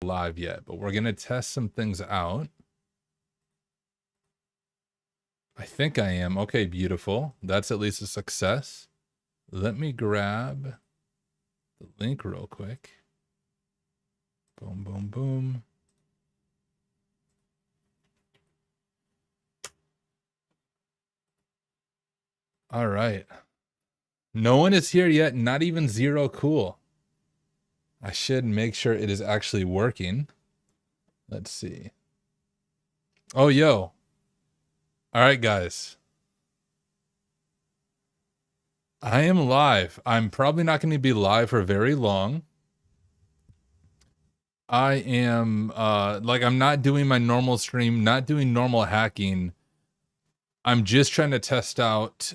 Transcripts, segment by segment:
live yet, but we're going to test some things out. I think I am. Okay, beautiful. That's at least a success. Let me grab the link real quick. Boom, boom, boom. All right. No one is here yet, not even zero. Cool. I should make sure it is actually working. Let's see. Oh, yo. All right, guys. I am live. I'm probably not going to be live for very long. I am, I'm not doing my normal stream, not doing normal hacking. I'm just trying to test out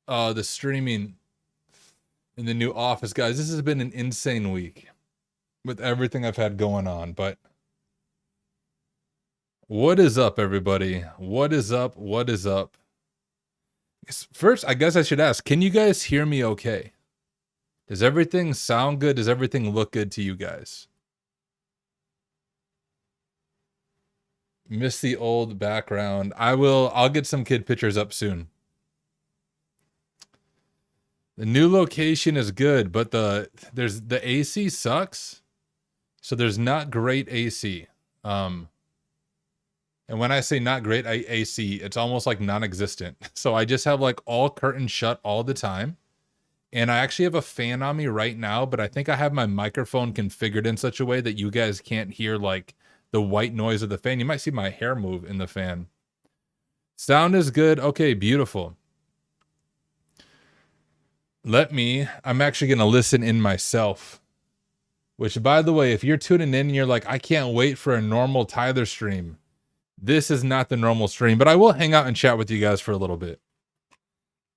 the streaming in the new office. Guys, this has been an insane week with everything I've had going on, but what is up, everybody? What is up? What is up? First, I guess I should ask, can you guys hear me okay? Does everything sound good? Does everything look good to you guys? Miss the old background. I'll get some kid pictures up soon. The new location is good, but the AC sucks. So there's not great AC. And when I say not great AC, it's almost like non-existent. So I just have like all curtains shut all the time. And I actually have a fan on me right now, but I think I have my microphone configured in such a way that you guys can't hear like the white noise of the fan. You might see my hair move in the fan. Sound is good. Okay, beautiful. I'm actually going to listen in myself. Which, by the way, if you're tuning in and you're like, I can't wait for a normal Tyler stream, this is not the normal stream, but I will hang out and chat with you guys for a little bit.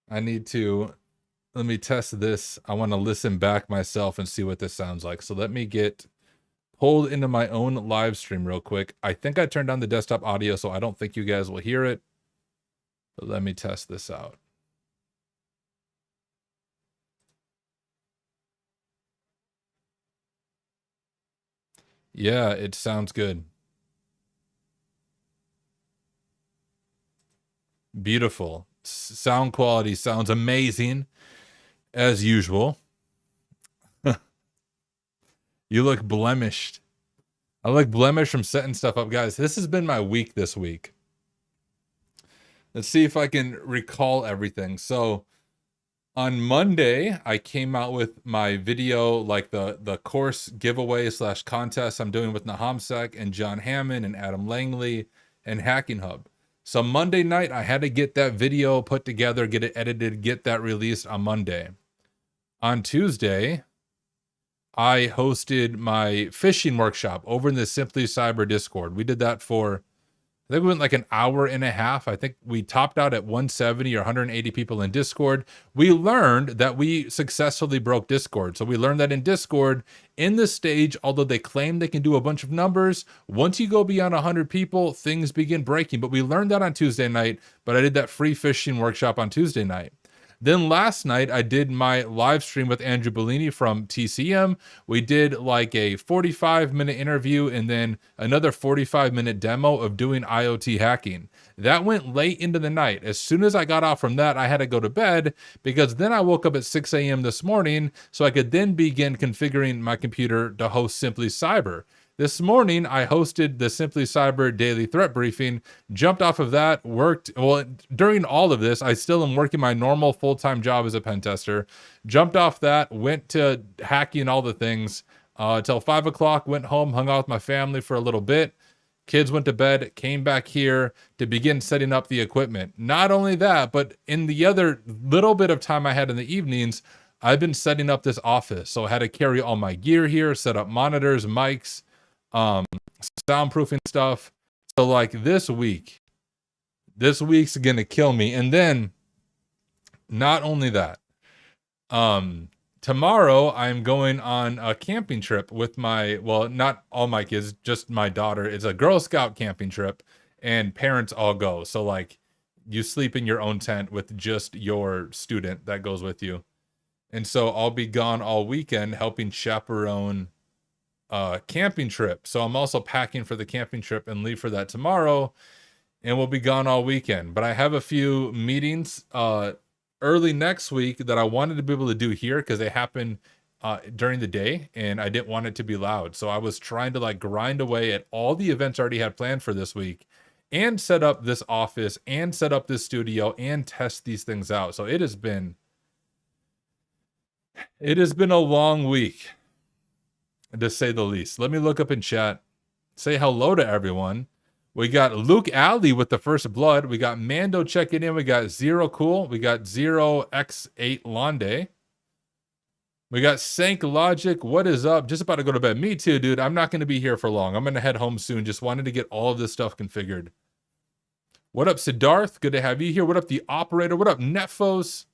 Let me test this. I want to listen back myself and see what this sounds like. So let me get pulled into my own live stream real quick. I think I turned on the desktop audio, so I don't think you guys will hear it. But let me test this out. Yeah, it sounds good. Beautiful. Sound quality sounds amazing, as usual. You look blemished. I look blemished from setting stuff up. Guys, this has been my week this week. Let's see if I can recall everything. So on Monday, I came out with my video, like the course giveaway / contest I'm doing with Nahamsek and John Hammond and Adam Langley and Hacking Hub. So Monday night, I had to get that video put together, get it edited, get that released on Monday. On Tuesday, I hosted my phishing workshop over in the Simply Cyber Discord. We did that for, I think we went like an hour and a half. I think we topped out at 170 or 180 people in Discord. We learned that we successfully broke Discord. So we learned that in Discord, in this stage, although they claim they can do a bunch of numbers, once you go beyond 100 people, things begin breaking. But we learned that on Tuesday night, but I did that free phishing workshop on Tuesday night. Then last night, I did my live stream with Andrew Bellini from TCM. We did like a 45-minute interview and then another 45-minute demo of doing IoT hacking. That went late into the night. As soon as I got off from that, I had to go to bed because then I woke up at 6 a.m. this morning so I could then begin configuring my computer to host Simply Cyber. This morning, I hosted the Simply Cyber Daily Threat Briefing, jumped off of that, worked, well, during all of this, I still am working my normal full-time job as a pen tester, jumped off that, went to hacking all the things, till 5 o'clock, went home, hung out with my family for a little bit, kids went to bed, came back here to begin setting up the equipment. Not only that, but in the other little bit of time I had in the evenings, I've been setting up this office. So I had to carry all my gear here, set up monitors, mics, soundproofing stuff. So like this week's gonna kill me. And then not only that, tomorrow I'm going on a camping trip with not all my kids, just my daughter. It's a Girl Scout camping trip and parents all go. So like you sleep in your own tent with just your student that goes with you. And so I'll be gone all weekend helping chaperone camping trip. So I'm also packing for the camping trip and leave for that tomorrow, and we'll be gone all weekend. But I have a few meetings early next week that I wanted to be able to do here because they happen during the day, and I didn't want it to be loud. So I was trying to like grind away at all the events I already had planned for this week and set up this office and set up this studio and test these things out. So it has been a long week, to say the least. Let me look up in chat. Say hello to everyone. We got Luke Alley with the first blood. We got Mando checking in. We got Zero Cool. We got 0x8 Londe. We got Sank Logic. What is up? Just about to go to bed. Me too, dude. I'm not going to be here for long. I'm going to head home soon. Just wanted to get all of this stuff configured. What up, Siddharth? Good to have you here. What up, the operator? What up, Netfos?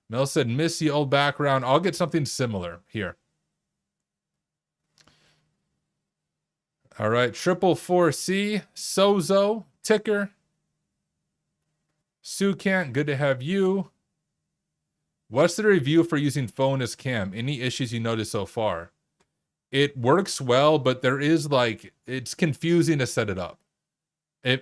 Mel said, miss the old background. I'll get something similar here. All right, 444C, Sozo, Ticker, Sukant, good to have you. What's the review for using phone as cam? Any issues you noticed so far? It works well, but there is like, it's confusing to set it up.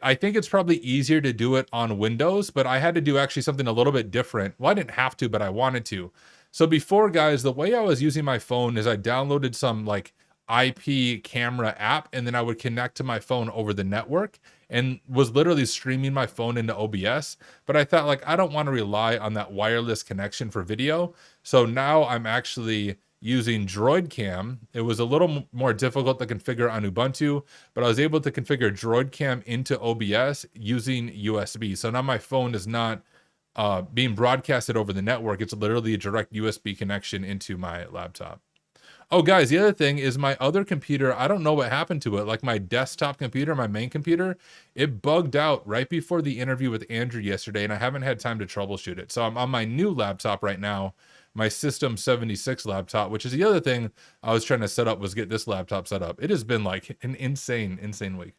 I think it's probably easier to do it on Windows, but I had to do actually something a little bit different. Well, I didn't have to, but I wanted to. So before, guys, the way I was using my phone is I downloaded some like IP camera app, and then I would connect to my phone over the network and was literally streaming my phone into OBS. But I thought, like, I don't want to rely on that wireless connection for video. So now I'm actually using Droid Cam. It was a little more difficult to configure on Ubuntu, but I was able to configure Droid Cam into OBS using USB. So now my phone is not being broadcasted over the network. It's literally a direct USB connection into my laptop. Oh, guys, the other thing is my other computer, I don't know what happened to it. Like my desktop computer, my main computer, it bugged out right before the interview with Andrew yesterday, and I haven't had time to troubleshoot it. So I'm on my new laptop right now, my System 76 laptop, which is the other thing I was trying to set up, was get this laptop set up. It has been like an insane week.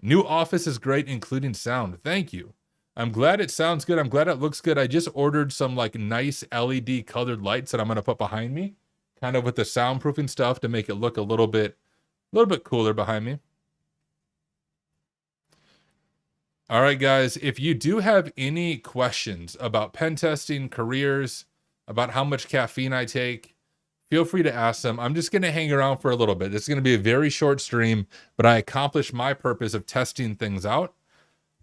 New office is great, including sound. Thank you. I'm glad it sounds good. I'm glad it looks good. I just ordered some like nice LED colored lights that I'm going to put behind me, kind of with the soundproofing stuff to make it look a little bit cooler behind me. All right, guys, if you do have any questions about pen testing, careers, about how much caffeine I take, feel free to ask them. I'm just going to hang around for a little bit. This is going to be a very short stream, but I accomplished my purpose of testing things out.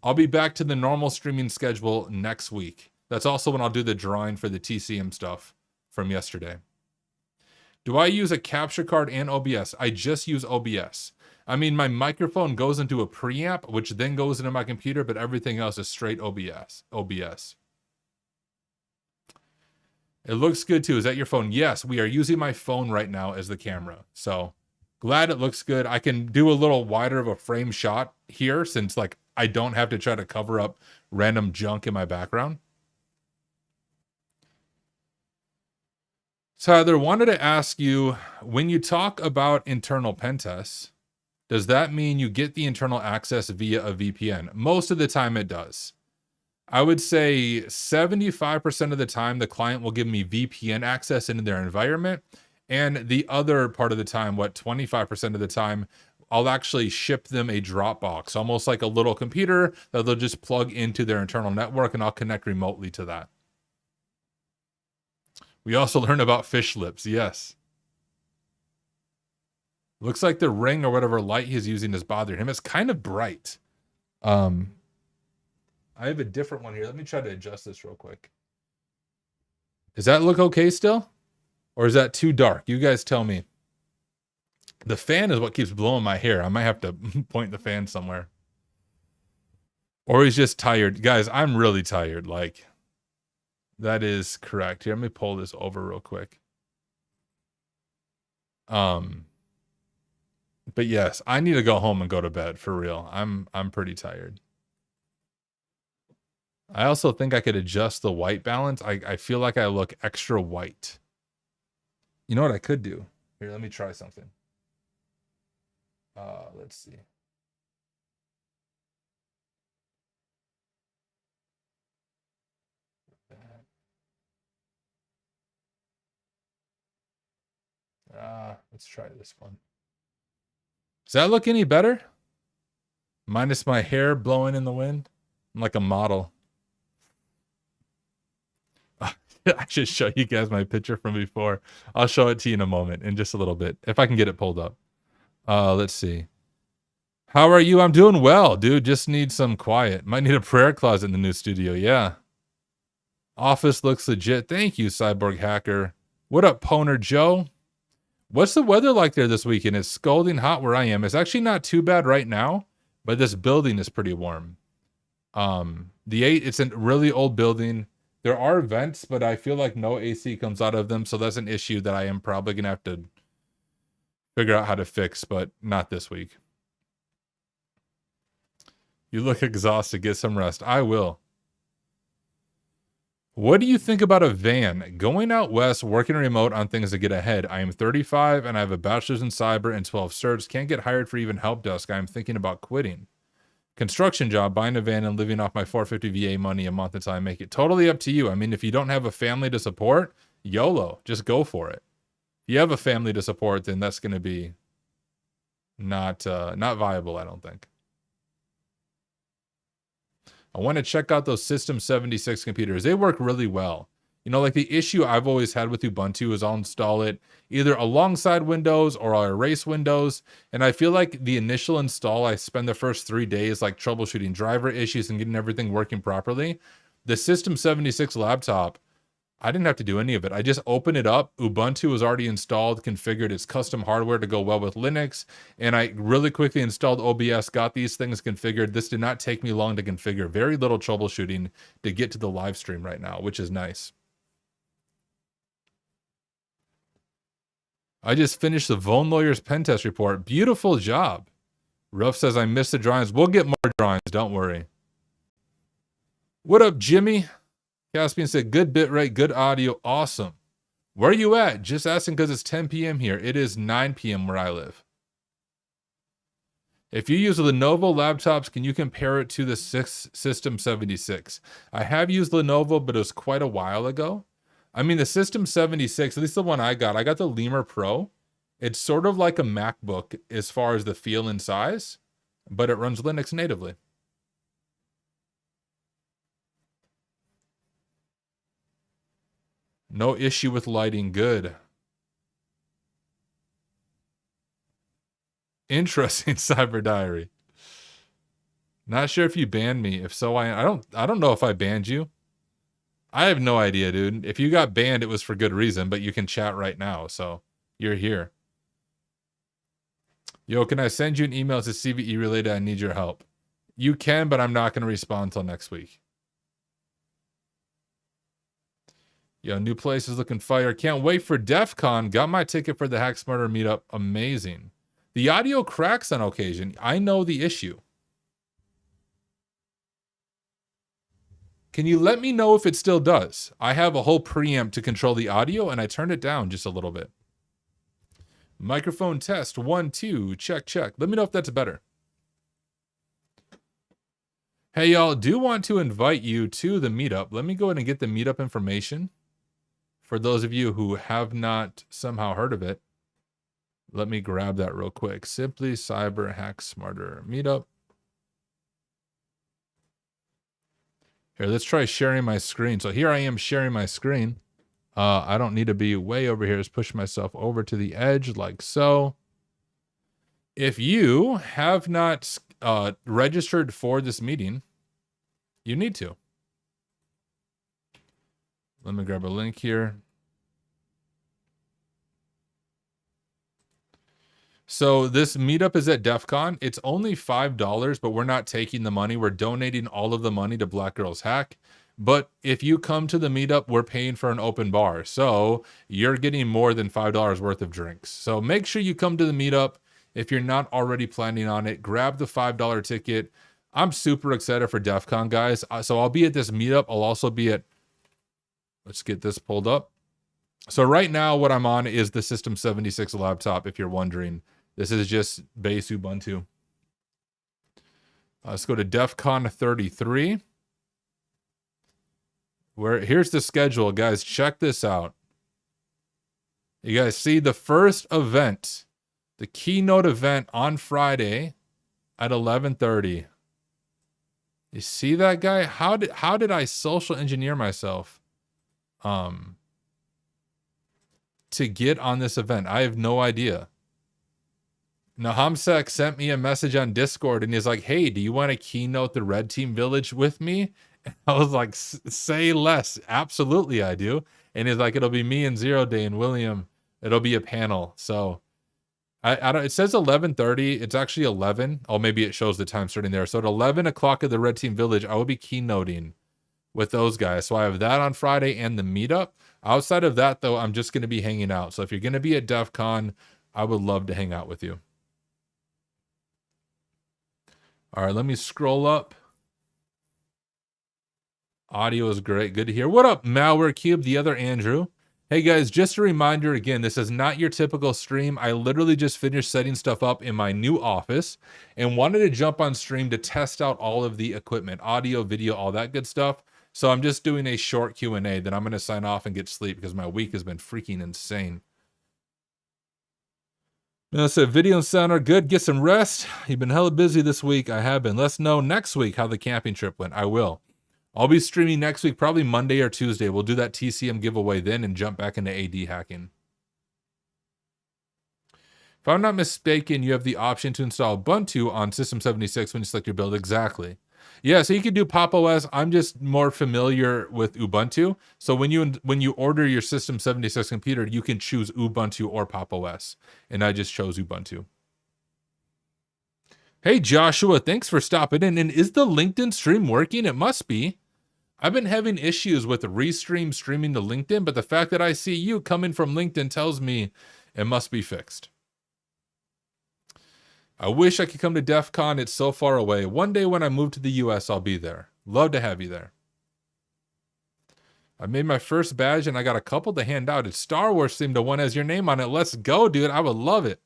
I'll be back to the normal streaming schedule next week. That's also when I'll do the drawing for the TCM stuff from yesterday. Do I use a capture card and OBS? I just use OBS. I mean, my microphone goes into a preamp, which then goes into my computer, but everything else is straight OBS. It looks good too. Is that your phone? Yes, we are using my phone right now as the camera. So glad it looks good. I can do a little wider of a frame shot here since like I don't have to try to cover up random junk in my background. So Heather, wanted to ask you, when you talk about internal pen tests, does that mean you get the internal access via a VPN? Most of the time it does. I would say 75% of the time, the client will give me VPN access into their environment. And the other part of the time, 25% of the time, I'll actually ship them a Dropbox, almost like a little computer that they'll just plug into their internal network, and I'll connect remotely to that. We also learned about fish lips. Yes. Looks like the ring or whatever light he's using is bothering him. It's kind of bright. I have a different one here. Let me try to adjust this real quick. Does that look okay still? Or is that too dark? You guys tell me. The fan is what keeps blowing my hair. I might have to point the fan somewhere. Or he's just tired. Guys, I'm really tired. Like, that is correct. Here, let me pull this over real quick. But yes, I need to go home and go to bed for real. I'm pretty tired. I also think I could adjust the white balance. I feel like I look extra white. You know what I could do? Here, let me try something. Let's see. Let's try this one. Does that look any better? Minus my hair blowing in the wind. I'm like a model. I should show you guys my picture from before. I'll show it to you in a moment, in just a little bit, if I can get it pulled up. Let's see. How are you? I'm doing well, dude. Just need some quiet. Might need a prayer closet in the new studio. Yeah. Office looks legit. Thank you, Cyborg Hacker. What up, Poner Joe? What's the weather like there this weekend? It's scalding hot where I am. It's actually not too bad right now, but this building is pretty warm. It's a really old building. There are vents, but I feel like no AC comes out of them, so that's an issue that I am probably gonna have to figure out how to fix, but not this week. You look exhausted. Get some rest. I will. What do you think about a van? Going out west, working remote on things to get ahead. I am 35 and I have a bachelor's in cyber and 12 certs. Can't get hired for even help desk. I am thinking about quitting. Construction job, buying a van and living off my 450 VA money a month until I make it. Totally up to you. I mean, if you don't have a family to support, YOLO, just go for it. If you have a family to support, then that's going to be not viable, I don't think. I want to check out those System 76 computers. They work really well. You know, like the issue I've always had with Ubuntu is I'll install it either alongside Windows or I'll erase Windows. And I feel like the initial install, I spend the first 3 days like troubleshooting driver issues and getting everything working properly. The System 76 laptop, I didn't have to do any of it. I just opened it up. Ubuntu was already installed, configured its custom hardware to go well with Linux. And I really quickly installed OBS, got these things configured. This did not take me long to configure. Very little troubleshooting to get to the live stream right now, which is nice. I just finished the Vone Lawyer's pen test report. Beautiful job. Ruff says, I missed the drawings. We'll get more drawings. Don't worry. What up, Jimmy? Caspian said, good bit rate, good audio. Awesome. Where are you at? Just asking because it's 10 p.m. here. It is 9 p.m. where I live. If you use Lenovo laptops, can you compare it to the System 76? I have used Lenovo, but it was quite a while ago. I mean, the System 76, at least the one I got the Lemur Pro. It's sort of like a MacBook as far as the feel and size, but it runs Linux natively. No issue with lighting. Good. Interesting, Cyber Diary. Not sure if you banned me. If so, I don't know if I banned you. I have no idea, dude. If you got banned, it was for good reason, but you can chat right now, so you're here. Yo, can I send you an email to CVE related? I need your help. You can, but I'm not going to respond until next week. Yo, new place is looking fire. Can't wait for Defcon. Got my ticket for the Hack Smarter meetup. Amazing. The audio cracks on occasion. I know the issue. Can you let me know if it still does? I have a whole preamp to control the audio, and I turned it down just a little bit. Microphone test. 1, 2. Check, check. Let me know if that's better. Hey, y'all. Do want to invite you to the meetup. Let me go ahead and get the meetup information. For those of you who have not somehow heard of it, let me grab that real quick. Simply Cyber Hack Smarter Meetup. Here, let's try sharing my screen. So here I am sharing my screen. I don't need to be way over here. Just push myself over to the edge like so. If you have not registered for this meeting, you need to. Let me grab a link here. So this meetup is at Defcon. It's only $5, but we're not taking the money. We're donating all of the money to Black Girls Hack. But if you come to the meetup, we're paying for an open bar. So you're getting more than $5 worth of drinks. So make sure you come to the meetup. If you're not already planning on it, grab the $5 ticket. I'm super excited for Defcon, guys. So I'll be at this meetup. I'll also be at, let's get this pulled up. So right now what I'm on is the System 76 laptop, if you're wondering. This is just base Ubuntu. Let's go to Defcon 33. Here's the schedule, guys. Check this out. You guys see the first event, the keynote event on Friday at 11:30. You see that guy? How did I social engineer myself to get on this event? I have no idea. Nahamsek sent me a message on Discord and he's like, "Hey, do you want to keynote the Red Team Village with me?" I was like, "Say less." Absolutely, I do. And he's like, "It'll be me and Zero Day and William. It'll be a panel." So I don't. It says 11:30. It's actually 11. Oh, maybe it shows the time starting there. So at 11 o'clock at the Red Team Village, I will be keynoting with those guys. So I have that on Friday and the meetup. Outside of that, though, I'm just going to be hanging out. So if you're going to be at Defcon, I would love to hang out with you. All right, let me scroll up. Audio is great. Good to hear. What up, Malware Cube, the other Andrew? Hey guys, just a reminder again, this is not your typical stream. I literally just finished setting stuff up in my new office and wanted to jump on stream to test out all of the equipment, audio, video, all that good stuff. So I'm just doing a short Q&A, then I'm going to sign off and get sleep because my week has been freaking insane. I said, video and sound are good. Get some rest. You've been hella busy this week. I have been. Let's know next week how the camping trip went. I will. I'll be streaming next week, probably Monday or Tuesday. We'll do that TCM giveaway then and jump back into AD hacking. If I'm not mistaken, you have the option to install Ubuntu on System 76 when you select your build. Exactly. Yeah, so you can do Pop OS. I'm just more familiar with Ubuntu. So when you order your System 76 computer, you can choose Ubuntu or Pop OS. And I just chose Ubuntu. Hey, Joshua, thanks for stopping in. And is the LinkedIn stream working? It must be. I've been having issues with Restream streaming to LinkedIn, but the fact that I see you coming from LinkedIn tells me it must be fixed. I wish I could come to DEF CON. It's so far away. One day when I move to the US, I'll be there. Love to have you there. I made my first badge and I got a couple to hand out. It's Star Wars themed. The one has your name on it. Let's go, dude. I would love it.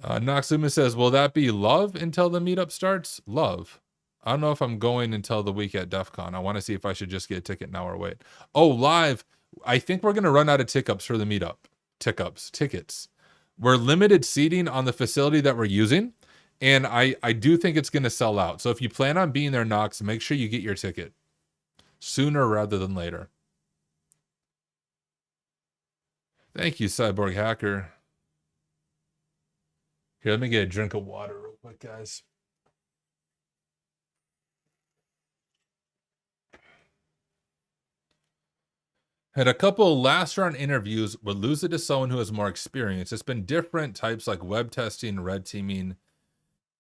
Noxuma says, will that be love until the meetup starts? Love. I don't know if I'm going until the week at DEF CON. I want to see if I should just get a ticket now or wait. Oh, live. I think we're going to run out of tickets for the meetup. Tickets. We're limited seating on the facility that we're using. And I do think it's going to sell out. So if you plan on being there, Nox, make sure you get your ticket sooner rather than later. Thank you, Cyborg Hacker. Here, let me get a drink of water real quick, guys. Had a couple last round interviews, would lose it to someone who has more experience. It's been different types like web testing, red teaming.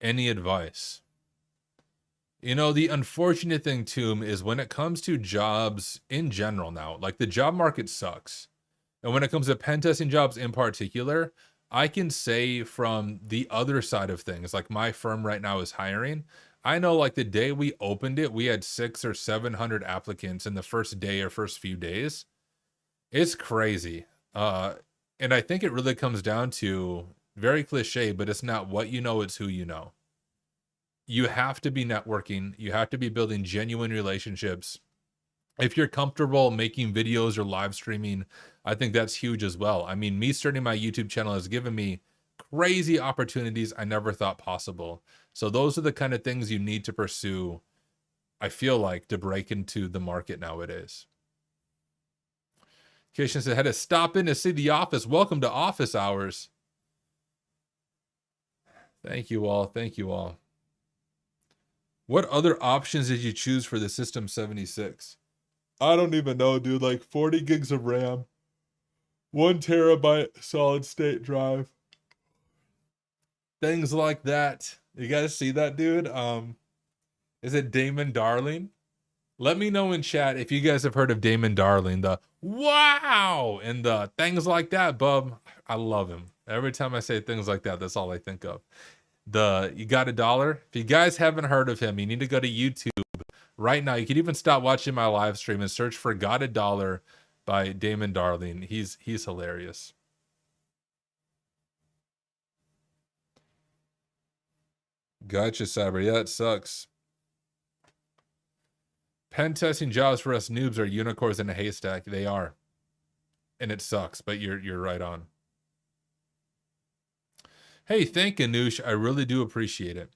Any advice? You know, the unfortunate thing, Toom, is when it comes to jobs in general now, like the job market sucks. And when it comes to pen testing jobs in particular, I can say from the other side of things, like my firm right now is hiring. I know like the day we opened it, we had 600 or 700 applicants in the first day or first few days. It's crazy. And I think it really comes down to, very cliche, but it's not what you know, it's who you know. You have to be networking. You have to be building genuine relationships. If you're comfortable making videos or live streaming, I think that's huge as well. I mean, me starting my YouTube channel has given me crazy opportunities I never thought possible. So those are the kind of things you need to pursue, I feel like, to break into the market nowadays. Kishan said, had to stop in to see the office. Welcome to office hours. Thank you all. Thank you all. What other options did you choose for the System 76? I don't even know, dude. Like 40 gigs of RAM, 1 terabyte solid state drive, things like that. You guys see that, dude? Is it Damon Darling? Let me know in chat if you guys have heard of Damon Darling. The wow and the things like that, bub. I love him. Every time I say things like that, that's all I think of. You got $1? If you guys haven't heard of him, you need to go to YouTube right now. You can even stop watching my live stream and search for Got $1 by Damon Darling. He's hilarious. Gotcha, Cyber. Yeah, it sucks. Pen testing jobs for us noobs are unicorns in a haystack. They are. and it sucks, but you're right on. Hey, thank you, Noosh. I really do appreciate it.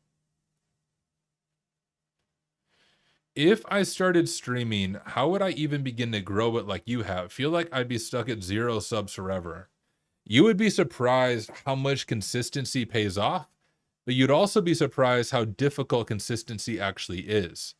If I started streaming, how would I even begin to grow it like you have? Feel like I'd be stuck at 0 subs forever. You would be surprised how much consistency pays off, but you'd also be surprised how difficult consistency actually is.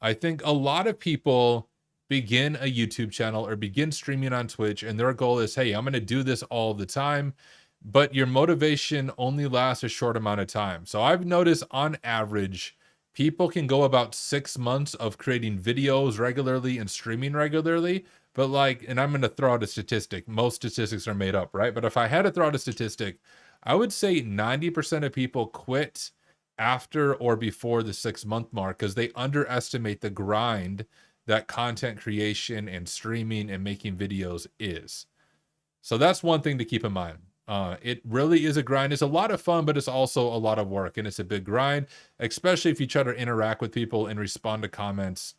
I think a lot of people begin a YouTube channel or begin streaming on Twitch, and their goal is, hey, I'm going to do this all the time. But your motivation only lasts a short amount of time. So I've noticed on average, people can go about 6 months of creating videos regularly and streaming regularly. But like, and I'm going to throw out a statistic. Most statistics are made up, right? But if I had to throw out a statistic, I would say 90% of people quit after or before the 6-month mark because they underestimate the grind that content creation and streaming and making videos is. So that's one thing to keep in mind. It really is a grind. It's a lot of fun, but it's also a lot of work, and it's a big grind, especially if you try to interact with people and respond to comments.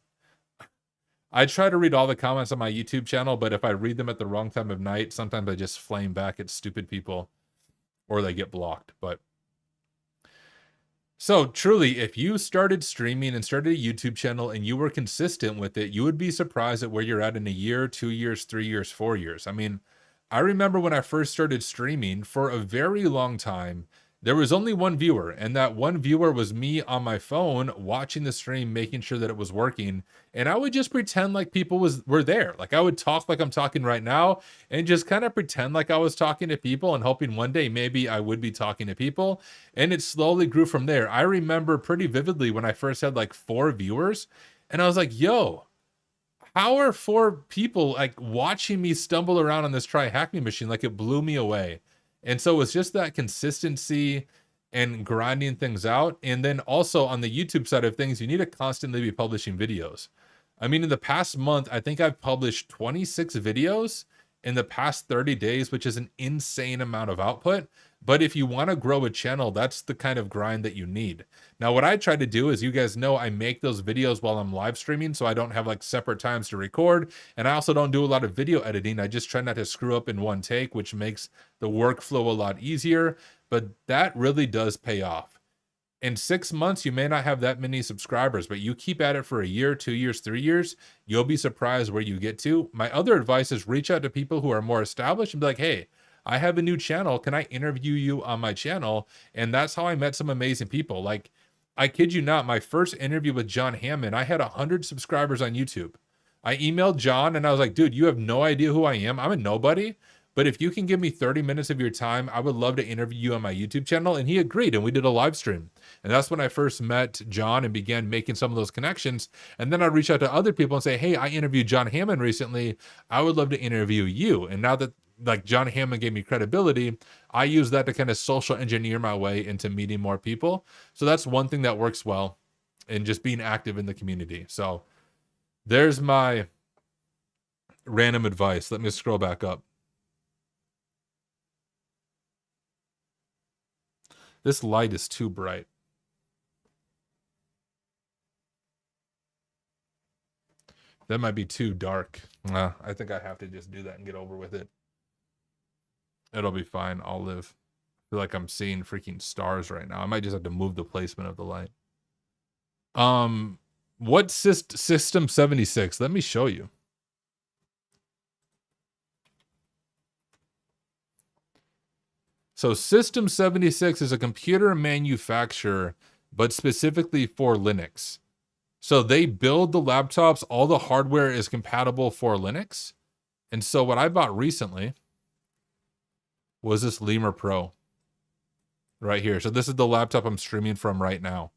I try to read all the comments on my YouTube channel, but if I read them at the wrong time of night, sometimes I just flame back at stupid people or they get blocked. But so truly, if you started streaming and started a YouTube channel and you were consistent with it, you would be surprised at where you're at in a year, 2 years, 3 years, 4 years. I mean, I remember when I first started streaming for a very long time, there was only one viewer, and that one viewer was me on my phone watching the stream, making sure that it was working. And I would just pretend like people were there. Like I would talk like I'm talking right now and just kind of pretend like I was talking to people and hoping one day maybe I would be talking to people. And it slowly grew from there. I remember pretty vividly when I first had like 4 viewers, and I was like, yo, how are 4 people like watching me stumble around on this try hack me machine? Like it blew me away. And so it's just that consistency and grinding things out. And then also on the YouTube side of things, you need to constantly be publishing videos. I mean, in the past month, I think I've published 26 videos in the past 30 days, which is an insane amount of output. But if you want to grow a channel, that's the kind of grind that you need. Now, what I try to do is, you guys know, I make those videos while I'm live streaming, so I don't have like separate times to record. And I also don't do a lot of video editing. I just try not to screw up in one take, which makes the workflow a lot easier. But that really does pay off. In 6 months, you may not have that many subscribers, but you keep at it for a year, 2 years, 3 years, you'll be surprised where you get to. My other advice is reach out to people who are more established and be like, hey, I have a new channel. Can I interview you on my channel? And that's how I met some amazing people. Like, I kid you not, my first interview with John Hammond, I had 100 subscribers on YouTube. I emailed John and I was like, dude, you have no idea who I am. I'm a nobody. But if you can give me 30 minutes of your time, I would love to interview you on my YouTube channel. And he agreed, and we did a live stream. And that's when I first met John and began making some of those connections. And then I reach out to other people and say, hey, I interviewed John Hammond recently. I would love to interview you. And now that like John Hammond gave me credibility, I use that to kind of social engineer my way into meeting more people. So that's one thing that works well, and just being active in the community. So there's my random advice. Let me scroll back up. This light is too bright. That might be too dark. I think I have to just do that and get over with it. It'll be fine. I'll live. I feel like I'm seeing freaking stars right now. I might just have to move the placement of the light. What System 76? Let me show you. So System 76 is a computer manufacturer, but specifically for Linux. So they build the laptops. All the hardware is compatible for Linux. And so what I bought recently was this Lemur Pro right here. So this is the laptop I'm streaming from right now.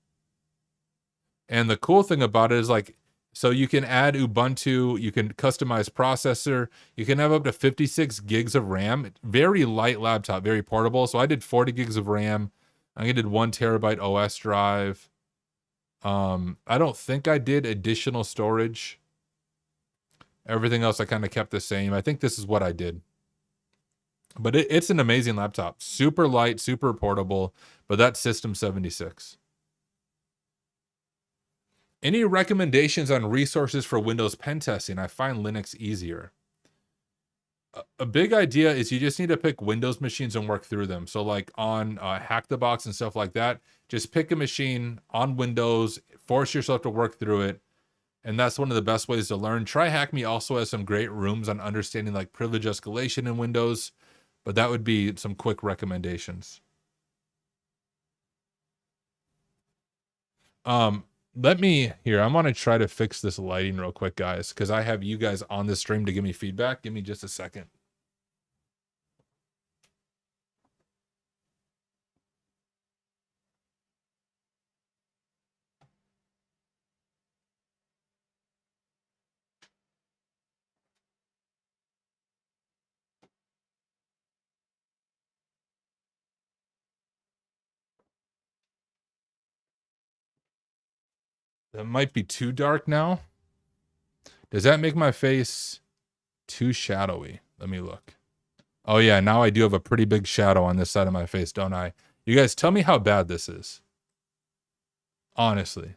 And the cool thing about it is, like, so you can add Ubuntu, you can customize processor, you can have up to 56 gigs of RAM. Very light laptop, very portable. So I did 40 gigs of RAM. I did 1 terabyte OS drive. I don't think I did additional storage. Everything else I kind of kept the same. I think this is what I did. But it's an amazing laptop. Super light, super portable, but that's System 76. Any recommendations on resources for Windows pen testing? I find Linux easier. a big idea is you just need to pick Windows machines and work through them. So like on Hack the Box and stuff like that, just pick a machine on Windows, force yourself to work through it. And that's one of the best ways to learn. Try Hack Me also has some great rooms on understanding like privilege escalation in Windows, but that would be some quick recommendations. Let me here. I'm gonna try to fix this lighting real quick, guys, because I have you guys on the stream to give me feedback. Give me just a second. That might be too dark now. Does that make my face too shadowy? Let me look. Oh yeah, now I do have a pretty big shadow on this side of my face, don't I? You guys tell me how bad this is. Honestly.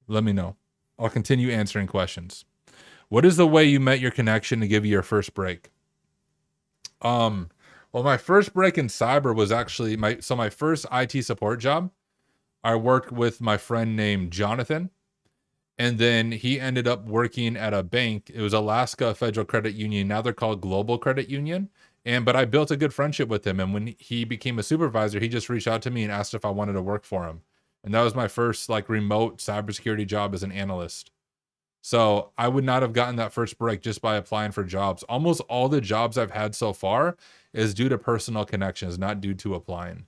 Let me know. I'll continue answering questions. What is the way you met your connection to give you your first break? Well, my first break in cyber was actually my first IT support job. I worked with my friend named Jonathan, and then he ended up working at a bank. It was Alaska Federal Credit Union. Now they're called Global Credit Union. But I built a good friendship with him. And when he became a supervisor, he just reached out to me and asked if I wanted to work for him. And that was my first like remote cybersecurity job as an analyst. So I would not have gotten that first break just by applying for jobs. Almost all the jobs I've had so far is due to personal connections, not due to applying.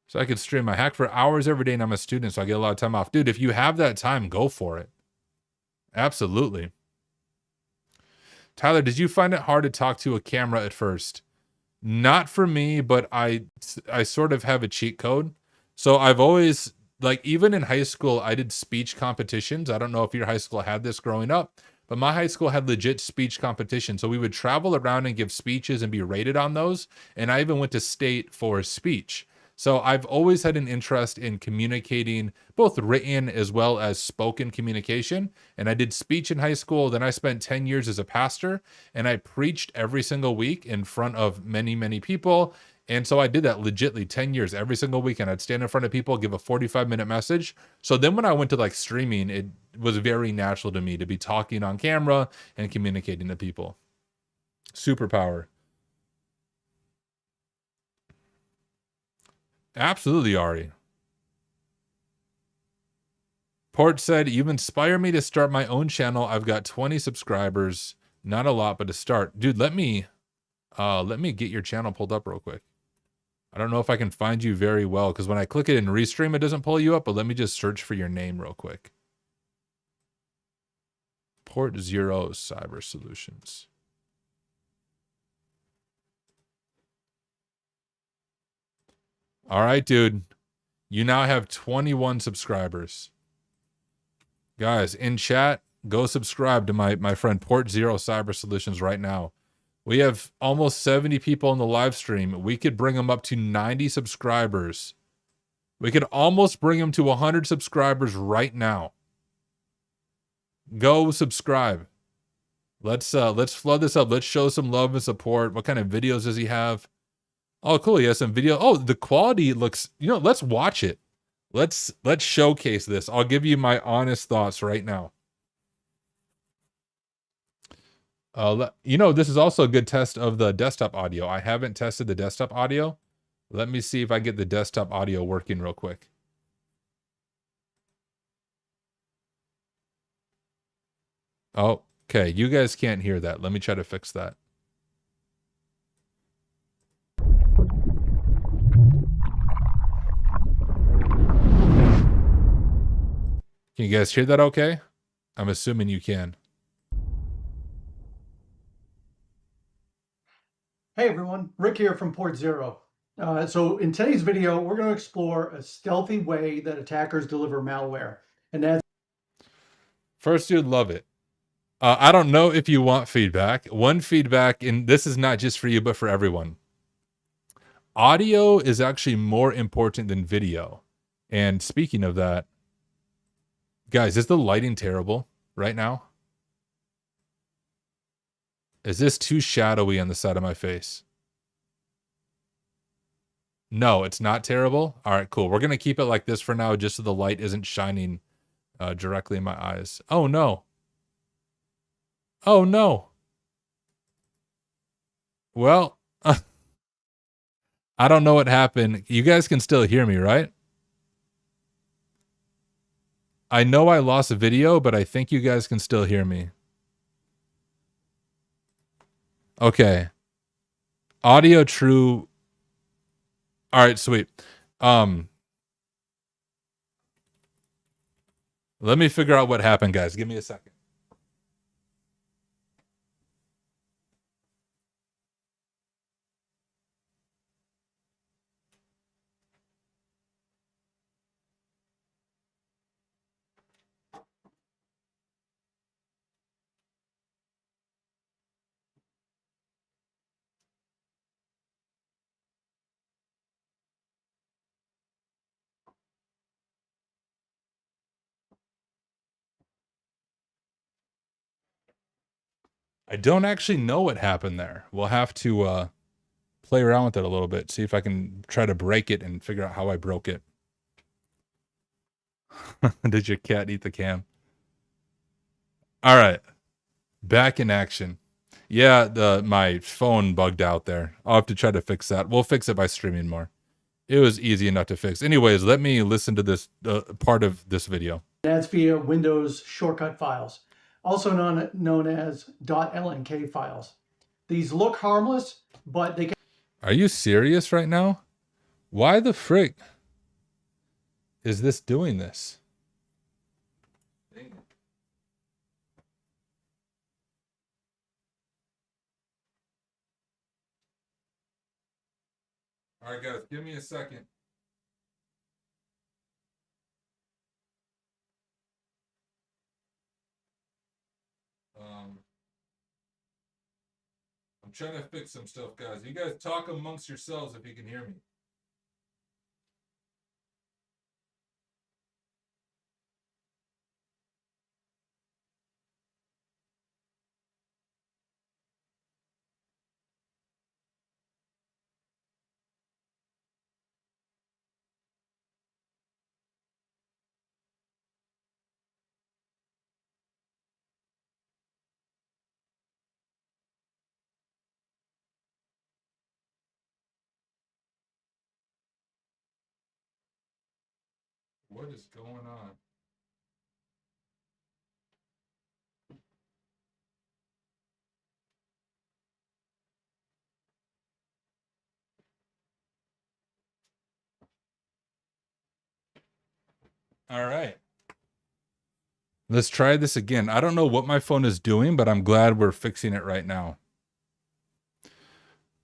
So I could stream my hack for hours every day and I'm a student, so I get a lot of time off. Dude, if you have that time, go for it. Absolutely. Tyler, did you find it hard to talk to a camera at first? Not for me, but I sort of have a cheat code. So I've always, like, even in high school, I did speech competitions. I don't know if your high school had this growing up, but my high school had legit speech competition. So we would travel around and give speeches and be rated on those. And I even went to state for speech. So I've always had an interest in communicating, both written as well as spoken communication. And I did speech in high school. Then I spent 10 years as a pastor and I preached every single week in front of many, many people. And so I did that legitly 10 years every single weekend. I'd stand in front of people, give a 45-minute message. So then when I went to like streaming, it was very natural to me to be talking on camera and communicating to people. Superpower. Absolutely, Ari. Port said, you've inspired me to start my own channel. I've got 20 subscribers. Not a lot, but to start. Dude, let me get your channel pulled up real quick. I don't know if I can find you very well, because when I click it in Restream, it doesn't pull you up, but let me just search for your name real quick. Port Zero Cyber Solutions. All right, dude. You now have 21 subscribers. Guys, in chat, go subscribe to my friend Port Zero Cyber Solutions right now. We have almost 70 people in the live stream. We could bring them up to 90 subscribers. We could almost bring them to 100 subscribers right now. Go subscribe. Let's flood this up. Let's show some love and support. What kind of videos does he have? Oh, cool. He has some video. Oh, the quality looks, let's watch it. Let's showcase this. I'll give you my honest thoughts right now. This is also a good test of the desktop audio. I haven't tested the desktop audio. Let me see if I get the desktop audio working real quick. Oh, okay. You guys can't hear that. Let me try to fix that. Can you guys hear that okay? I'm assuming you can. Hey everyone, Rick here from Port Zero. So in today's video, we're going to explore a stealthy way that attackers deliver malware. And that's first, you'd love it. I don't know if you want feedback. One feedback, and this is not just for you, but for everyone. Audio is actually more important than video. And speaking of that, Guys, is the lighting terrible right now? Is this too shadowy on the side of my face? No, it's not terrible. All right, cool. We're going to keep it like this for now, just so the light isn't shining directly in my eyes. Oh, no. Oh, no. Well, I don't know what happened. You guys can still hear me, right? I know I lost a video, but I think you guys can still hear me. Okay. Audio true. All right, sweet. Let me figure out what happened, guys. Give me a second. I don't actually know what happened there. We'll have to play around with it a little bit, see if I can try to break it and figure out how I broke it. Did your cat eat the cam? All right. Back in action. Yeah, my phone bugged out there. I'll have to try to fix that. We'll fix it by streaming more. It was easy enough to fix. Anyways, let me listen to this part of this video. That's via Windows shortcut files, also known as .lnk files. These look harmless, but they can... Are you serious right now? Why the frick is this doing this? Dang it. All right, guys, give me a second. I'm trying to fix some stuff, guys. You guys talk amongst yourselves if you can hear me. What is going on? All right. Let's try this again. I don't know what my phone is doing, but I'm glad we're fixing it right now.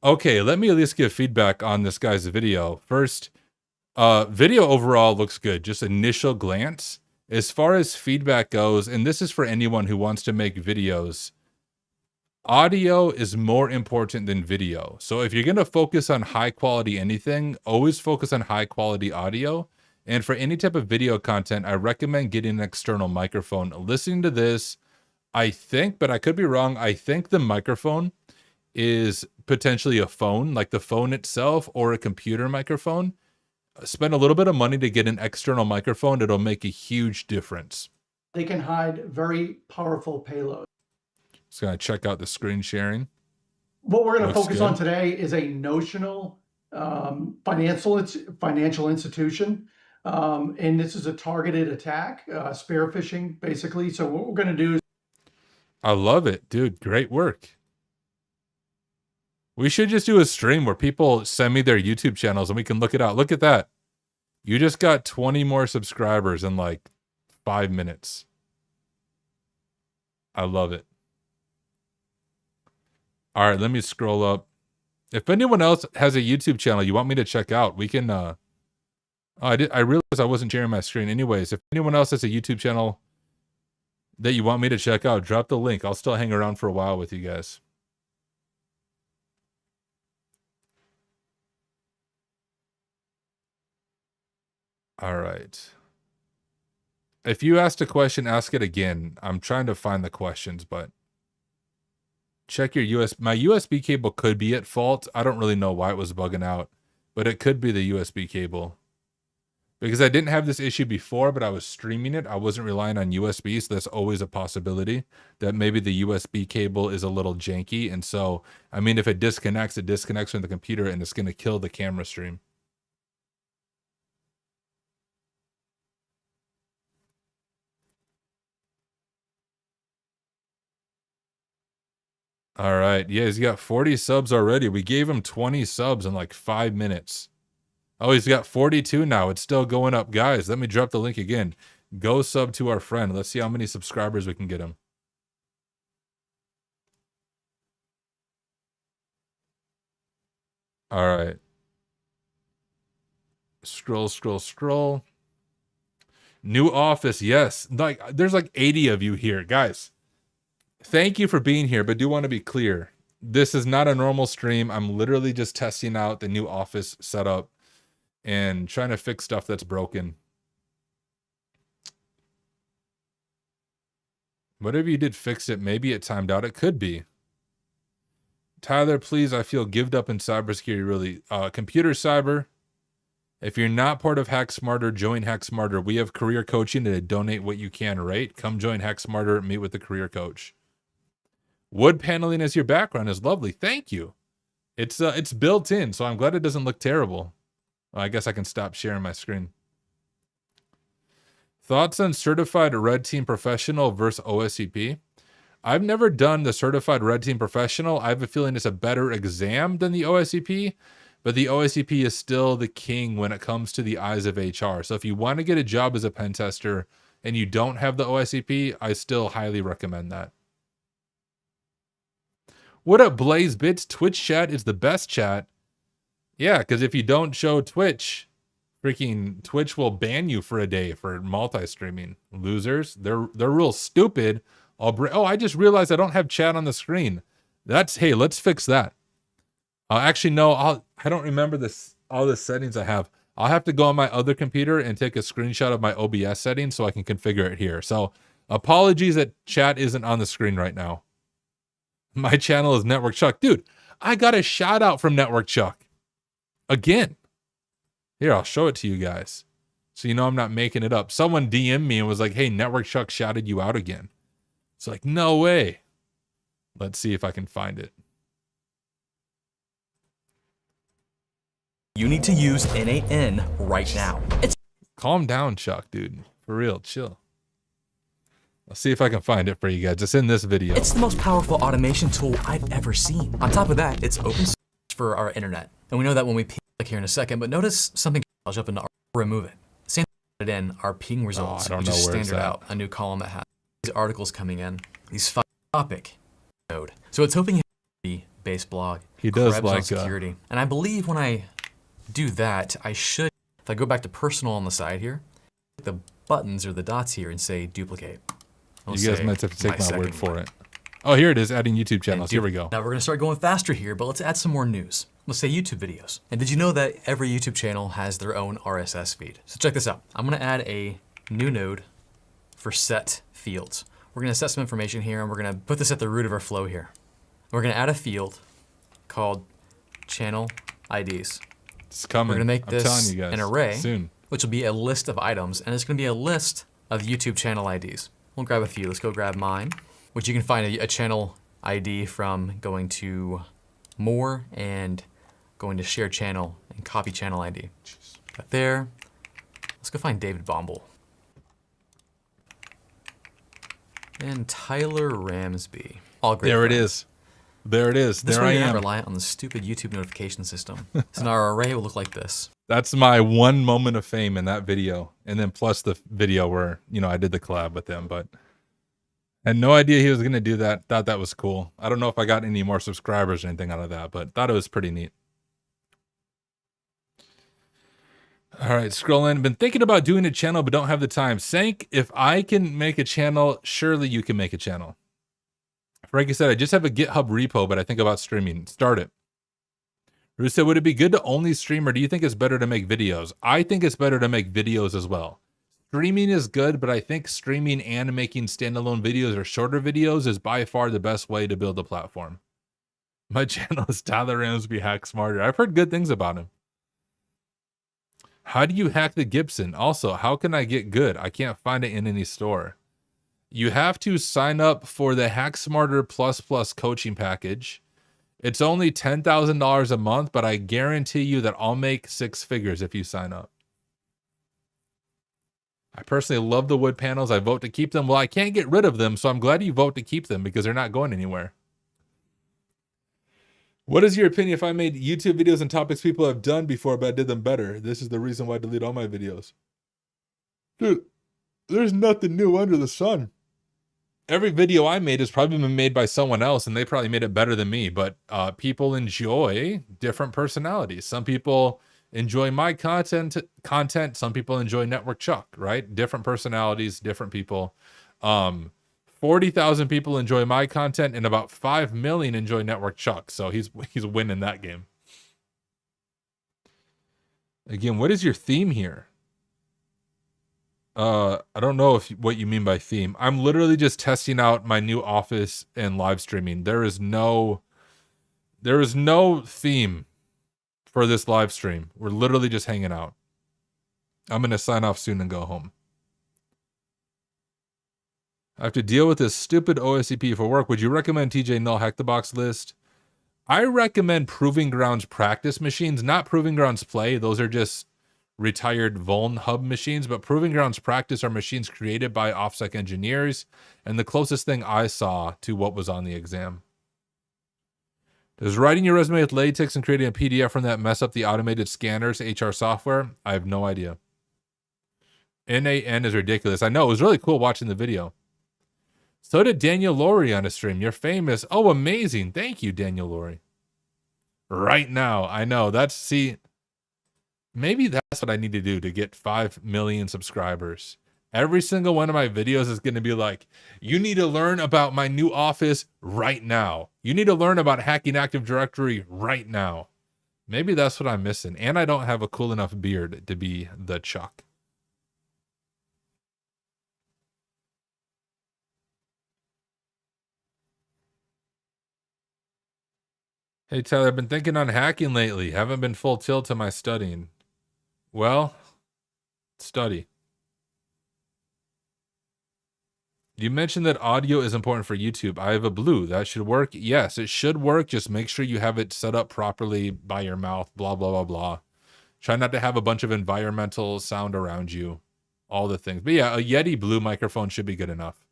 Okay, let me at least give feedback on this guy's video. First, video overall looks good, just initial glance. As far as feedback goes, and this is for anyone who wants to make videos, audio is more important than video. So if you're going to focus on high quality anything, always focus on high quality audio. And for any type of video content, I recommend getting an external microphone. Listening to this, I think, but I could be wrong, I think the microphone is potentially a phone, like the phone itself, or a computer microphone. Spend a little bit of money to get an external microphone. It'll make a huge difference. They can hide very powerful payloads. Just gonna check out the screen sharing. What we're going to Looks focus good. on today is a notional financial institution. And this is a targeted attack, spear phishing, basically. So what we're going to do is... I love it, dude. Great work. We should just do a stream where people send me their YouTube channels and we can look it out. Look at that. You just got 20 more subscribers in like 5 minutes. I love it. All right, let me scroll up. If anyone else has a YouTube channel you want me to check out, we can... I realized I wasn't sharing my screen. Anyways, if anyone else has a YouTube channel that you want me to check out, drop the link. I'll still hang around for a while with you guys. All right. If you asked a question, ask it again. I'm trying to find the questions, but check your my USB cable could be at fault. I don't really know why it was bugging out, but it could be the USB cable. Because I didn't have this issue before, but I was streaming it. I wasn't relying on USB, so that's always a possibility that maybe the USB cable is a little janky. And so, I mean, if it disconnects from the computer and it's going to kill the camera stream. All right. Yeah, he's got 40 subs already. We gave him 20 subs in like 5 minutes. Oh, he's got 42 now. It's still going up. Guys, let me drop the link again. Go sub to our friend. Let's see how many subscribers we can get him. All right. Scroll. New office. Yes. Like there's like 80 of you here, guys. Thank you for being here, but do want to be clear. This is not a normal stream. I'm literally just testing out the new office setup and trying to fix stuff that's broken. Whatever you did, fix it. Maybe it timed out. It could be. Tyler, please, I feel gived up in cybersecurity, really. Computer cyber. If you're not part of Hack Smarter, join Hack Smarter. We have career coaching to donate what you can, right? Come join Hack Smarter, meet with the career coach. Wood paneling as your background is lovely. Thank you. It's built in, so I'm glad it doesn't look terrible. Well, I guess I can stop sharing my screen. Thoughts on certified red team professional versus OSCP? I've never done the certified red team professional. I have a feeling it's a better exam than the OSCP, but the OSCP is still the king when it comes to the eyes of HR. So if you want to get a job as a pen tester and you don't have the OSCP, I still highly recommend that. What up, Blaze Bits? Twitch chat is the best chat. Yeah, because if you don't show Twitch, freaking Twitch will ban you for a day for multi-streaming. Losers. They're real stupid. Oh, I just realized I don't have chat on the screen. Hey, let's fix that. Actually, no, I don't remember all the settings I have. I'll have to go on my other computer and take a screenshot of my OBS settings so I can configure it here. So apologies that chat isn't on the screen right now. My channel is Network Chuck. Dude, I got a shout out from Network Chuck. Again. Here, I'll show it to you guys. So you know I'm not making it up. Someone DM'd me and was like, hey, Network Chuck shouted you out again. It's like, no way. Let's see if I can find it. You need to use NAN right now. Calm down, Chuck, dude. For real, chill. I'll see if I can find it for you guys. It's in this video. It's the most powerful automation tool I've ever seen. On top of that, it's open source for our internet. And we know that when we ping here in a second, but notice something. I'll jump into our remove it. Same thing in our ping results, which is standard out, a new column that has these articles coming in, these topic node. So it's hoping he base blog. He does Krebs like on security. And I believe when I do that, I should, if I go back to personal on the side here, the buttons or the dots here and say duplicate. You guys might have to take my word for it. Oh, here it is, adding YouTube channels. Here we go. Now we're gonna start going faster here, but let's add some more news. Let's say YouTube videos. And did you know that every YouTube channel has their own RSS feed? So check this out. I'm gonna add a new node for set fields. We're gonna set some information here and we're gonna put this at the root of our flow here. We're gonna add a field called channel IDs. It's coming. We're gonna make this telling you guys, an array, soon. which will be a list of items, and it's gonna be a list of YouTube channel IDs. We'll grab a few. Let's go grab mine, which you can find a channel ID from going to more and going to share channel and copy channel ID. Got there. Let's go find David Bombal. And Tyler Ramsby. All great. There it is. There it is. This there way I you're am. not reliant on the stupid YouTube notification system. So now our array will look like this. That's my one moment of fame in that video. And then plus the video where, I did the collab with him, but I had no idea he was going to do that. Thought that was cool. I don't know if I got any more subscribers or anything out of that, but thought it was pretty neat. All right, scroll in. Been thinking about doing a channel, but don't have the time. Sank, if I can make a channel, surely you can make a channel. Frankie said, I just have a GitHub repo, but I think about streaming. Start it. Bruce said, would it be good to only stream, or do you think it's better to make videos? I think it's better to make videos as well. streaming is good, but I think streaming and making standalone videos or shorter videos is by far the best way to build a platform. My channel is Tyler Ramsby Hack Smarter. I've heard good things about him. How do you hack the Gibson? Also, how can I get good? I can't find it in any store. You have to sign up for the Hack Smarter Plus coaching package. It's only $10,000 a month, but I guarantee you that I'll make 6 figures if you sign up. I personally love the wood panels. I vote to keep them. Well, I can't get rid of them, so I'm glad you vote to keep them because they're not going anywhere. What is your opinion if I made YouTube videos on topics people have done before, but I did them better? This is the reason why I delete all my videos. Dude, there's nothing new under the sun. Every video I made has probably been made by someone else, and they probably made it better than me. But people enjoy different personalities. Some people enjoy my content. Some people enjoy Network Chuck, right? Different personalities, different people. 40,000 people enjoy my content, and about 5 million enjoy Network Chuck. So he's winning that game. Again, what is your theme here? I don't know what you mean by theme. I'm literally just testing out my new office and live streaming. There is no theme for this live stream. We're literally just hanging out. I'm going to sign off soon and go home. I have to deal with this stupid OSCP for work. Would you recommend TJ Null Hack the Box list? I recommend Proving Grounds practice machines, not Proving Grounds Play. Those are just retired Vuln hub machines, but Proving Grounds practice are machines created by OffSec engineers, and the closest thing I saw to what was on the exam. Does writing your resume with LaTeX and creating a PDF from that mess up the automated scanners HR software? I have no idea. NAN is ridiculous. I know, it was really cool watching the video. So did Daniel Laurie on a stream. You're famous. Oh, amazing. Thank you, Daniel Laurie. Right now. I know. Maybe that's what I need to do to get 5 million subscribers. Every single one of my videos is going to be like, you need to learn about my new office right now. You need to learn about hacking Active Directory right now. Maybe that's what I'm missing. And I don't have a cool enough beard to be the Chuck. Hey, Tyler, I've been thinking on hacking lately. Haven't been full tilt to my studying. Well, study. You mentioned that audio is important for YouTube. I have a Blue. That should work. Yes, it should work. Just make sure you have it set up properly by your mouth, blah, blah, blah, blah. Try not to have a bunch of environmental sound around you. All the things. But yeah, a Yeti Blue microphone should be good enough.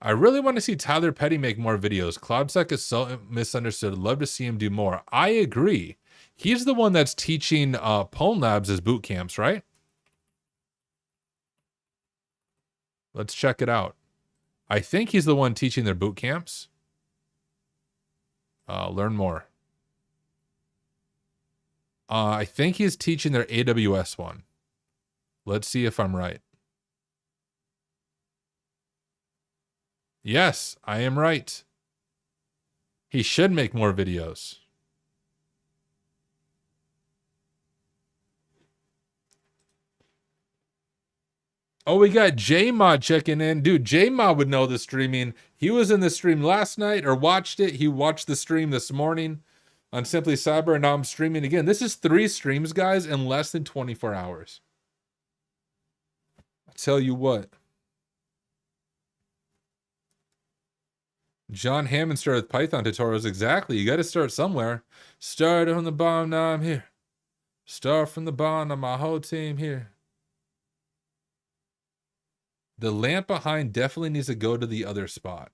I really want to see Tyler Petty make more videos. CloudSec is so misunderstood. Love to see him do more. I agree. He's the one that's teaching Pwn Labs as boot camps, right? Let's check it out. I think he's the one teaching their boot camps. Learn more. I think he's teaching their AWS one. Let's see if I'm right. Yes, I am right. He should make more videos. Oh, we got J-Mod checking in. Dude, J-Mod would know the streaming. He was in the stream last night or watched it. He watched the stream this morning on Simply Cyber, and now I'm streaming again. This is 3 streams, guys, in less than 24 hours. I tell you what. John Hammond started with Python tutorials. Exactly. You got to start somewhere. Start from the bottom, now I'm here. Start from the bottom, my whole team here. The lamp behind definitely needs to go to the other spot.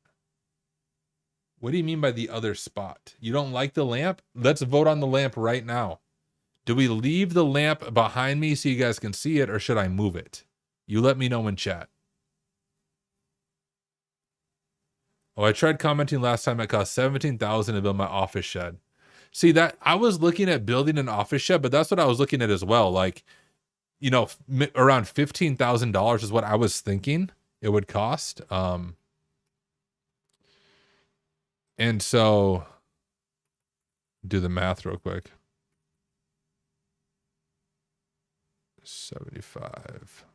What do you mean by the other spot? You don't like the lamp? Let's vote on the lamp right now. Do we leave the lamp behind me so you guys can see it, or should I move it? You let me know in chat. Oh, I tried commenting last time. It cost $17,000 to build my office shed. See, that I was looking at building an office shed, but that's what I was looking at as well. Like, you know, around $15,000 is what I was thinking it would cost. And so, do the math real quick. 75.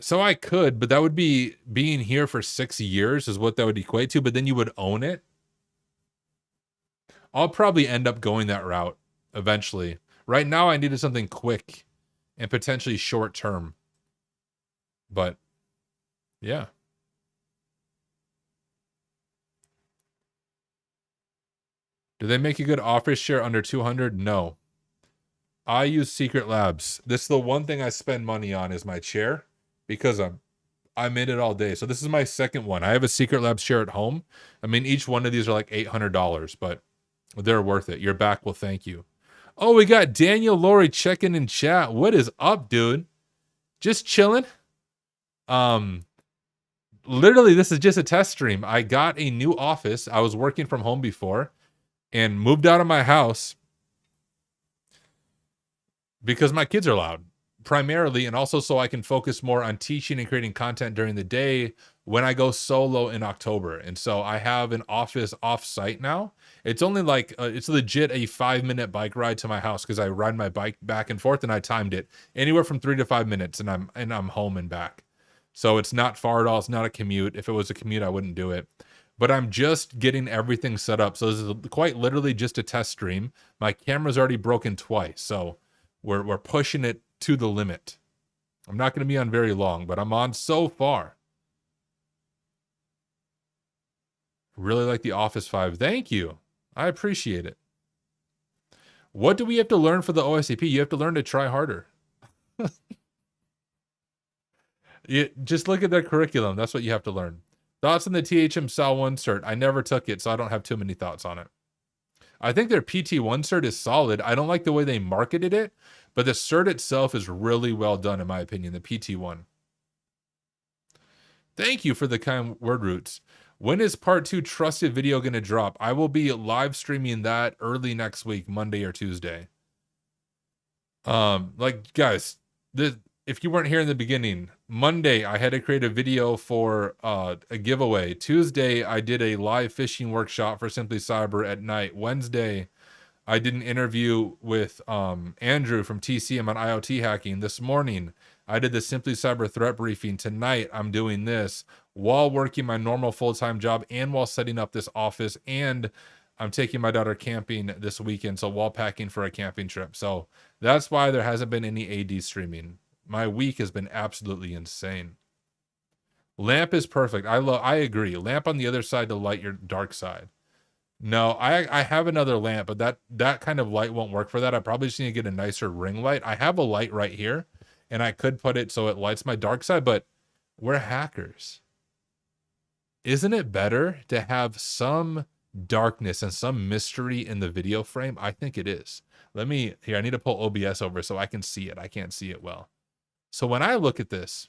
So I could, but that would be being here for 6 years is what that would equate to, but then you would own it. I'll probably end up going that route eventually. Right now I needed something quick and potentially short term. But yeah. Do they make a good office share under 200? No. I use Secret Labs. This is the one thing I spend money on is my chair because I'm in it all day. So this is my second one. I have a Secret Labs chair at home. I mean, each one of these are like $800, but they're worth it. Your back will thank you. Oh, we got Daniel Laurie checking in chat. What is up, dude? Just chilling. Literally, this is just a test stream. I got a new office. I was working from home before and moved out of my house because my kids are loud, primarily, and also so I can focus more on teaching and creating content during the day when I go solo in October. And so I have an office off-site now. It's only like, it's legit a 5-minute bike ride to my house because I ride my bike back and forth, and I timed it anywhere from 3 to 5 minutes, and I'm home and back. So it's not far at all. It's not a commute. If it was a commute, I wouldn't do it. But I'm just getting everything set up. So this is quite literally just a test stream. My camera's already broken twice, so we're pushing it to the limit. I'm not going to be on very long, but I'm on so far. Really like the Office 5. Thank you. I appreciate it. What do we have to learn for the OSCP? You have to learn to try harder. Just look at their curriculum. That's what you have to learn. Thoughts on the THM SAL1 cert? I never took it, so I don't have too many thoughts on it. I think their PT1 cert is solid. I don't like the way they marketed it, but the cert itself is really well done, in my opinion, the PT1. Thank you for the kind word roots. When is part 2 trusted video going to drop? I will be live streaming that early next week, Monday or Tuesday. Like, guys, if you weren't here in the beginning, Monday I had to create a video for a giveaway. Tuesday I did a live phishing workshop for Simply Cyber at night. Wednesday I did an interview with Andrew from TCM on IoT hacking. This morning I did the Simply Cyber threat briefing. Tonight I'm doing this while working my normal full-time job and while setting up this office, and I'm taking my daughter camping this weekend, so while packing for a camping trip. So that's why there hasn't been any AD streaming. My week has been absolutely insane. Lamp is perfect. I agree. Lamp on the other side to light your dark side. No, I have another lamp, but that kind of light won't work for that. I probably just need to get a nicer ring light. I have a light right here, and I could put it so it lights my dark side, but we're hackers. Isn't it better to have some darkness and some mystery in the video frame? I think it is. I need to pull OBS over so I can see it. I can't see it well. So when I look at this,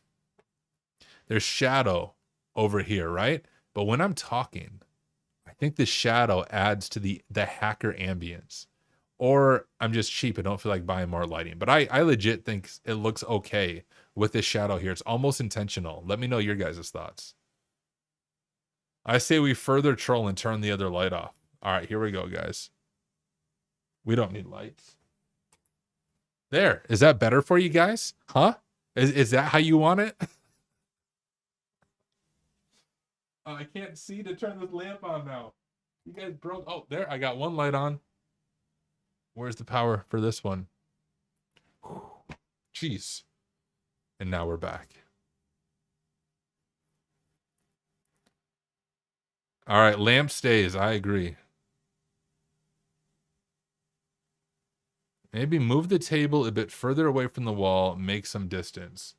there's shadow over here, right? But when I'm talking, I think the shadow adds to the hacker ambience. Or I'm just cheap and don't feel like buying more lighting. But I legit think it looks okay with this shadow here. It's almost intentional. Let me know your guys' thoughts. I say we further troll and turn the other light off. All right, here we go, guys. We don't need lights. There. Is that better for you guys? Huh? Is that how you want it? I can't see to turn this lamp on now. You guys broke. Oh, there. I got one light on. Where's the power for this one? Jeez. And now we're back. All right. Lamp stays. I agree. Maybe move the table a bit further away from the wall, make some distance.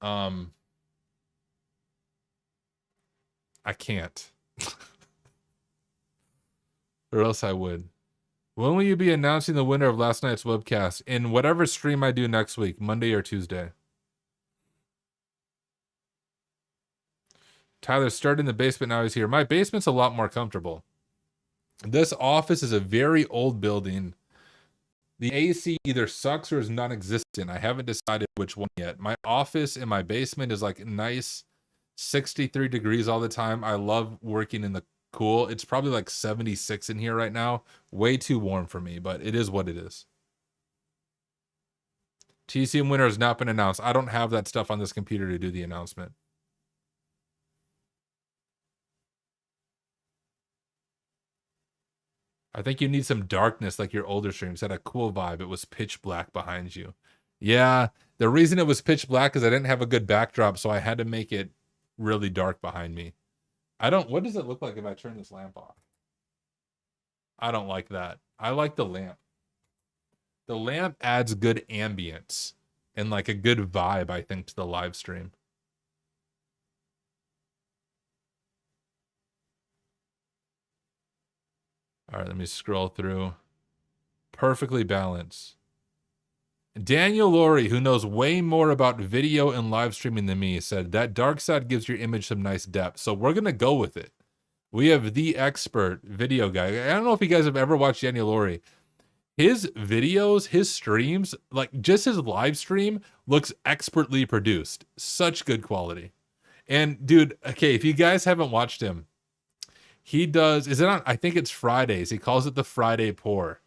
I can't. Or else I would. When will you be announcing the winner of last night's webcast? In whatever stream I do next week, Monday or Tuesday. Tyler started in the basement, now he's here. My basement's a lot more comfortable. This office is a very old building. The AC either sucks or is non-existent. I haven't decided which one yet. My office in my basement is like nice 63 degrees all the time. I love working in the cool. It's probably like 76 in here right now. Way too warm for me, but it is what it is. TCM winner has not been announced. I don't have that stuff on this computer to do the announcement. I think you need some darkness like your older streams. Had a cool vibe. It was pitch black behind you. Yeah, the reason it was pitch black is I didn't have a good backdrop, so I had to make it really dark behind me. What does it look like if I turn this lamp off? I don't like that. I like the lamp. The lamp adds good ambience and like a good vibe, I think, to the live stream. All right, let me scroll through. Perfectly balanced. Daniel Laurie, who knows way more about video and live streaming than me, said that dark side gives your image some nice depth. So we're going to go with it. We have the expert video guy. I don't know if you guys have ever watched Daniel Laurie. His videos, his streams, like just his live stream looks expertly produced. Such good quality. And dude, okay, if you guys haven't watched him, he does, is it on, I think it's Fridays. He calls it the Friday pour,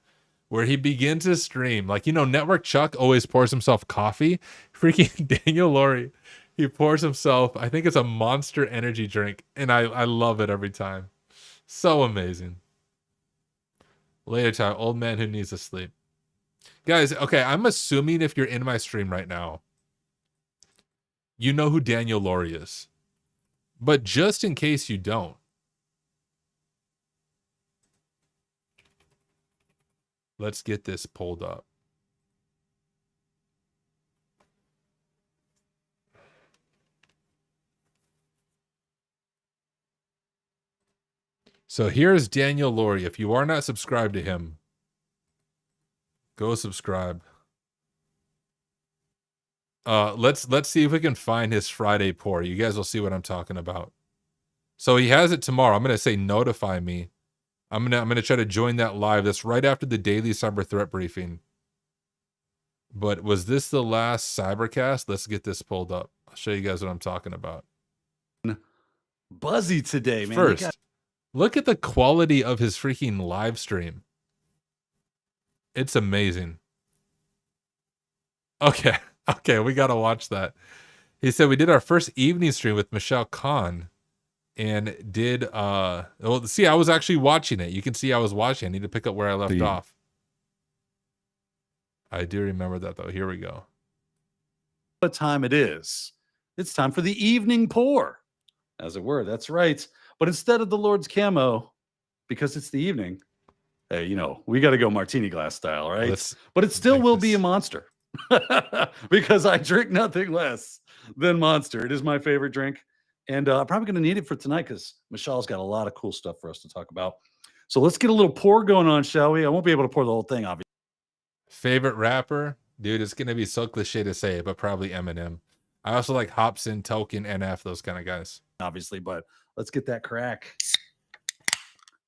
where he begins his stream. Like, you know, Network Chuck always pours himself coffee. Freaking Daniel Laurie, he pours himself, I think it's a Monster energy drink. And I love it every time. So amazing. Later time, old man who needs to sleep. Guys, okay, I'm assuming if you're in my stream right now, you know who Daniel Laurie is. But just in case you don't, let's get this pulled up. So here's Daniel Laurie. If you are not subscribed to him, go subscribe. Let's see if we can find his Friday pour. You guys will see what I'm talking about. So he has it tomorrow. I'm gonna say notify me. I'm gonna try to join that live. That's right after the daily cyber threat briefing. But was this the last cybercast? Let's get this pulled up. I'll show you guys what I'm talking about. Buzzy today, man. First, look at the quality of his freaking live stream. It's amazing. Okay, okay, we gotta watch that. He said we did our first evening stream with Michelle Khan. And did well, see, I was actually watching it. You can see I was watching. I need to pick up where I left off. I do remember that though. Here we go. What time it is? It's time for the evening pour, as it were. That's right. But instead of the Lord's camo, because it's the evening, hey, you know, we got to go martini glass style, right? But it still will be a Monster because I drink nothing less than Monster. It is my favorite drink. And I'm probably going to need it for tonight because Michelle's got a lot of cool stuff for us to talk about. So let's get a little pour going on, shall we? I won't be able to pour the whole thing, obviously. Favorite rapper? Dude, it's going to be so cliche to say it, but probably Eminem. I also like Hobson, Token, NF, those kind of guys. Obviously, but let's get that crack.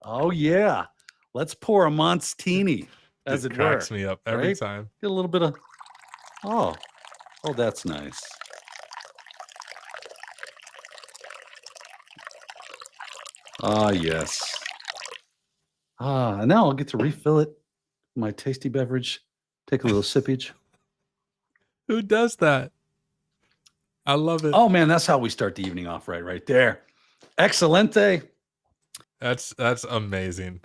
Oh, yeah. Let's pour a Monstini, as it cracks were. Me up every right? time. Get a little bit of, oh, that's nice. Ah, yes. And now I'll get to refill it. My tasty beverage. Take a little sippage. Who does that? I love it. Oh man, that's how we start the evening off, right there. Excelente. That's amazing.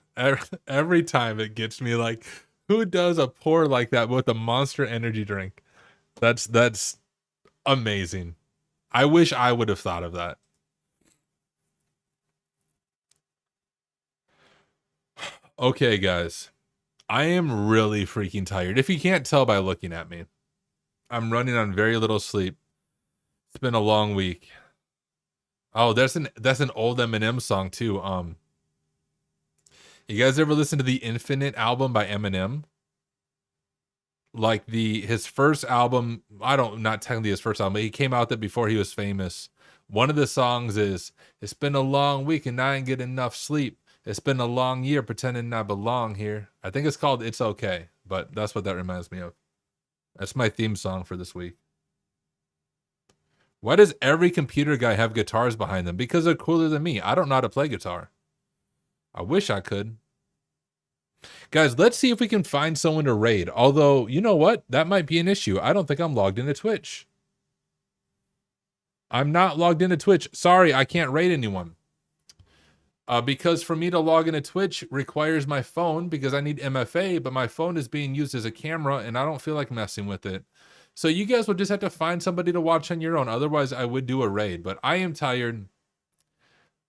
Every time it gets me like, who does a pour like that with a Monster energy drink? That's amazing. I wish I would have thought of that. Okay, guys. I am really freaking tired. If you can't tell by looking at me, I'm running on very little sleep. It's been a long week. Oh, that's an old Eminem song too. You guys ever listen to the Infinite album by Eminem? Like his first album, not technically his first album, but he came out that before he was famous. One of the songs is, "It's been a long week and I ain't get enough sleep. It's been a long year pretending I belong here." I think it's called "It's Okay," but that's what that reminds me of. That's my theme song for this week. Why does every computer guy have guitars behind them? Because they're cooler than me. I don't know how to play guitar. I wish I could. Guys, let's see if we can find someone to raid. Although, you know what? That might be an issue. I don't think I'm logged into Twitch. I'm not logged into Twitch. Sorry, I can't raid anyone. Because for me to log into Twitch requires my phone because I need MFA, but my phone is being used as a camera and I don't feel like messing with it. So you guys will just have to find somebody to watch on your own. Otherwise, I would do a raid, but I am tired.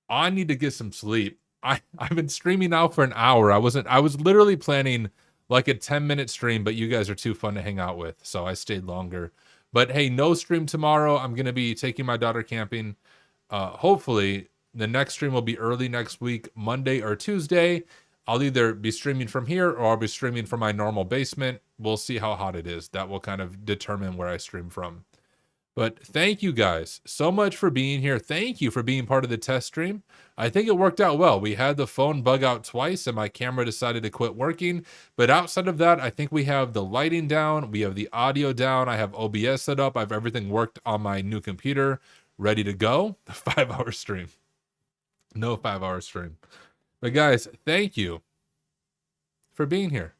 I need to get some sleep. I've been streaming now for an hour. I was literally planning like a 10-minute stream, but you guys are too fun to hang out with, so I stayed longer. But hey, no stream tomorrow. I'm going to be taking my daughter camping. Hopefully, the next stream will be early next week, Monday or Tuesday. I'll either be streaming from here or I'll be streaming from my normal basement. We'll see how hot it is. That will kind of determine where I stream from. But thank you guys so much for being here. Thank you for being part of the test stream. I think it worked out well. We had the phone bug out twice and my camera decided to quit working. But outside of that, I think we have the lighting down. We have the audio down. I have OBS set up. I have everything worked on my new computer, ready to go. The 5-hour stream. No 5-hour stream. But guys, thank you for being here.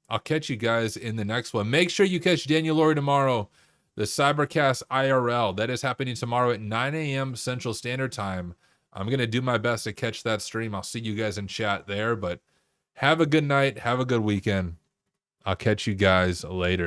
I'll catch you guys in the next one. Make sure you catch Daniel Laurie tomorrow. The Cybercast IRL, that is happening tomorrow at 9 a.m. Central Standard Time. I'm going to do my best to catch that stream. I'll see you guys in chat there, but have a good night. Have a good weekend. I'll catch you guys later.